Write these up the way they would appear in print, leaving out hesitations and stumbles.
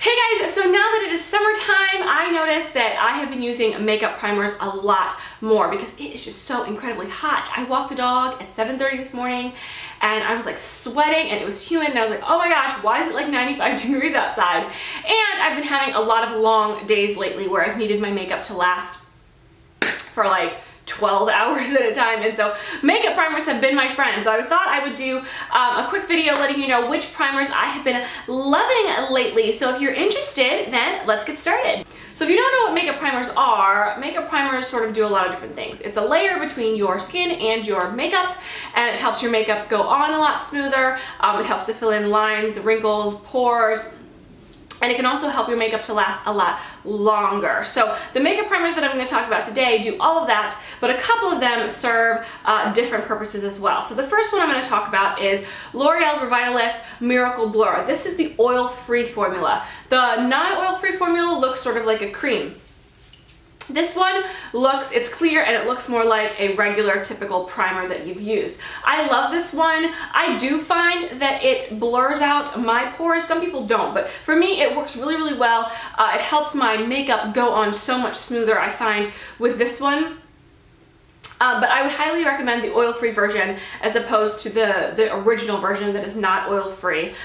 Hey guys, so now that it is summertime, I noticed that I have been using makeup primers a lot more because it is just so incredibly hot. I walked the dog at 7:30 this morning and I was like sweating and it was humid and I was like, oh my gosh, why is it like 95 degrees outside? And I've been having a lot of long days lately where I've needed my makeup to last for like 12 hours at a time, and so makeup primers have been my friend. So I thought I would do a quick video letting you know which primers I have been loving lately. So if you're interested, then let's get started. So if you don't know what makeup primers sort of do a lot of different things. It's a layer between your skin and your makeup, and it helps your makeup go on a lot smoother. It helps to fill in lines, wrinkles, pores, and it can also help your makeup to last a lot longer. So the makeup primers that I'm going to talk about today do all of that, but a couple of them serve different purposes as well. So the first one I'm going to talk about is L'Oreal's Revitalift Miracle Blur. This is the oil-free formula. The non-oil-free formula looks sort of like a cream. This one it's clear and it looks more like a regular typical primer that you've used. I love this one. I do find that it blurs out my pores. Some people don't, but for me it works really, really well. It helps my makeup go on so much smoother, I find, with this one. But I would highly recommend the oil-free version as opposed to the original version that is not oil-free.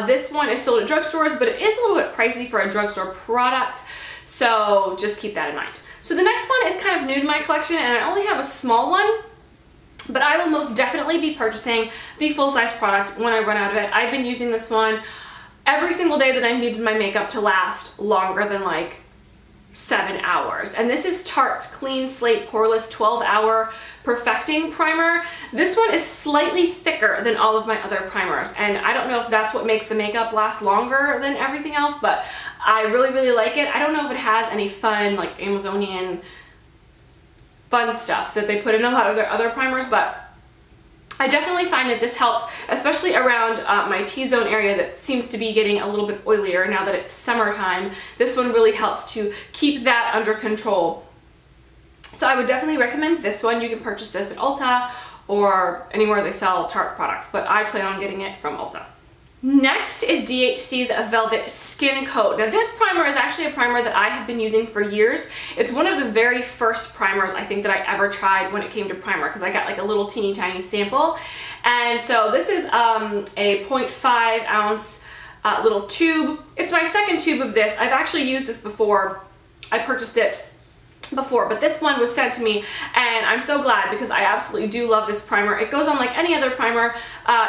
This one is sold at drugstores, but it is a little bit pricey for a drugstore product. So just keep that in mind. So the next one is kind of new to my collection and I only have a small one, but I will most definitely be purchasing the full-size product when I run out of it. I've been using this one every single day that I needed my makeup to last longer than like 7 hours. And this is Tarte's Clean Slate Poreless 12-Hour Perfecting Primer. This one is slightly thicker than all of my other primers, and I don't know if that's what makes the makeup last longer than everything else, but I really, really like it. I don't know if it has any fun, like Amazonian fun stuff that they put in a lot of their other primers, but I definitely find that this helps, especially around my T-zone area that seems to be getting a little bit oilier now that it's summertime. This one really helps to keep that under control. So I would definitely recommend this one. You can purchase this at Ulta or anywhere they sell Tarte products, but I plan on getting it from Ulta. Next is DHC's Velvet Skin Coat. Now this primer is actually a primer that I have been using for years. It's one of the very first primers I think that I ever tried when it came to primer, because I got like a little teeny tiny sample. And so this is a 0.5 ounce little tube. It's my second tube of this. I've actually used this before. I purchased it before, but this one was sent to me and I'm so glad because I absolutely do love this primer. It goes on like any other primer.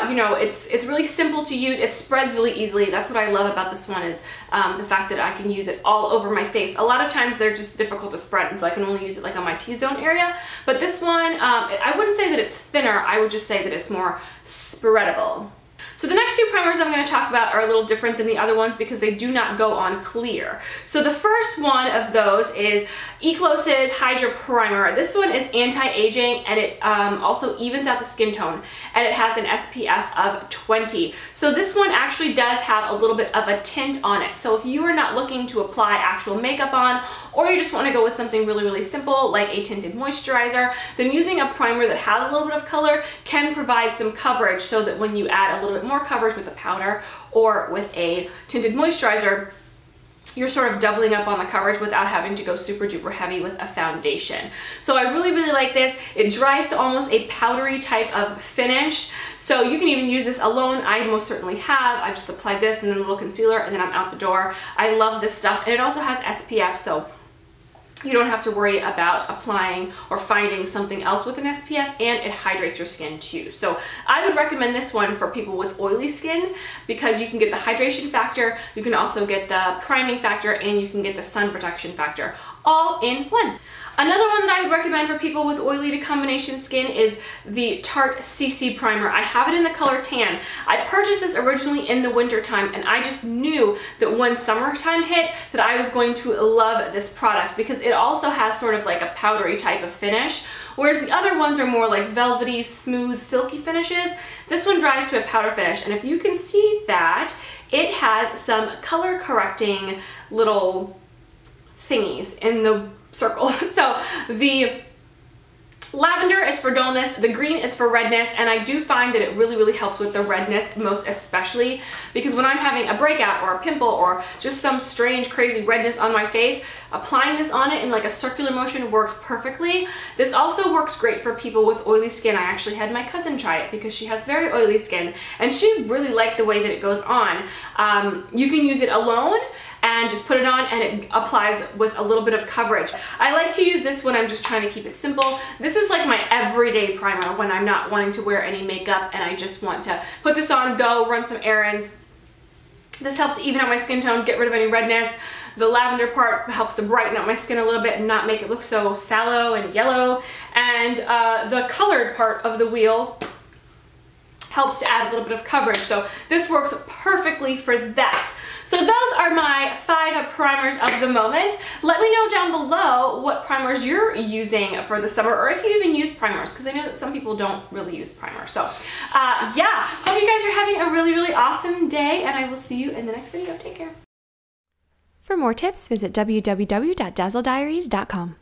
You know, it's really simple to use. It spreads really easily. That's what I love about this one, is the fact that I can use it all over my face. A lot of times they're just difficult to spread, and so I can only use it like on my T-zone area. But this one, I wouldn't say that it's thinner. I would just say that it's more spreadable. So the next two primers I'm going to talk about are a little different than the other ones because they do not go on clear. So the first one of those is Eclos's Hydra Primer. This one is anti-aging and it also evens out the skin tone, and it has an SPF of 20. So this one actually does have a little bit of a tint on it. So if you are not looking to apply actual makeup on, or you just want to go with something really, really simple like a tinted moisturizer, then using a primer that has a little bit of color can provide some coverage, so that when you add a little bit more coverage with a powder or with a tinted moisturizer, you're sort of doubling up on the coverage without having to go super duper heavy with a foundation. So I really, really like this. It dries to almost a powdery type of finish. So you can even use this alone. I most certainly have. I've just applied this and then a little concealer and then I'm out the door. I love this stuff, and it also has SPF, so you don't have to worry about applying or finding something else with an SPF, and it hydrates your skin too. So I would recommend this one for people with oily skin because you can get the hydration factor, you can also get the priming factor, and you can get the sun protection factor all in one. Another one that I would recommend for people with oily to combination skin is the Tarte CC primer. I have it in the color tan. I purchased this originally in the winter time, and I just knew that when summertime hit that I was going to love this product because it also has sort of like a powdery type of finish, whereas the other ones are more like velvety, smooth, silky finishes. This one dries to a powder finish, and if you can see that, it has some color correcting little thingies in the circle. So the Lavender is for dullness, the green is for redness, and I do find that it really helps with the redness, most especially because when I'm having a breakout or a pimple or just some strange crazy redness on my face, applying this on it in like a circular motion works perfectly. This also works great for people with oily skin. I actually had my cousin try it because she has very oily skin and she really liked the way that it goes on. You can use it alone and just put it on and it applies with a little bit of coverage. I like to use this when I'm just trying to keep it simple. This is like my everyday primer when I'm not wanting to wear any makeup and I just want to put this on, go, run some errands. This helps even out my skin tone, get rid of any redness. The lavender part helps to brighten up my skin a little bit and not make it look so sallow and yellow. And the colored part of the wheel helps to add a little bit of coverage. So this works perfectly for that. So those are my 5 primers of the moment. Let me know down below what primers you're using for the summer, or if you even use primers, because I know that some people don't really use primers. So yeah, hope you guys are having a really awesome day, and I will see you in the next video. Take care. For more tips, visit www.dazzlediaries.com.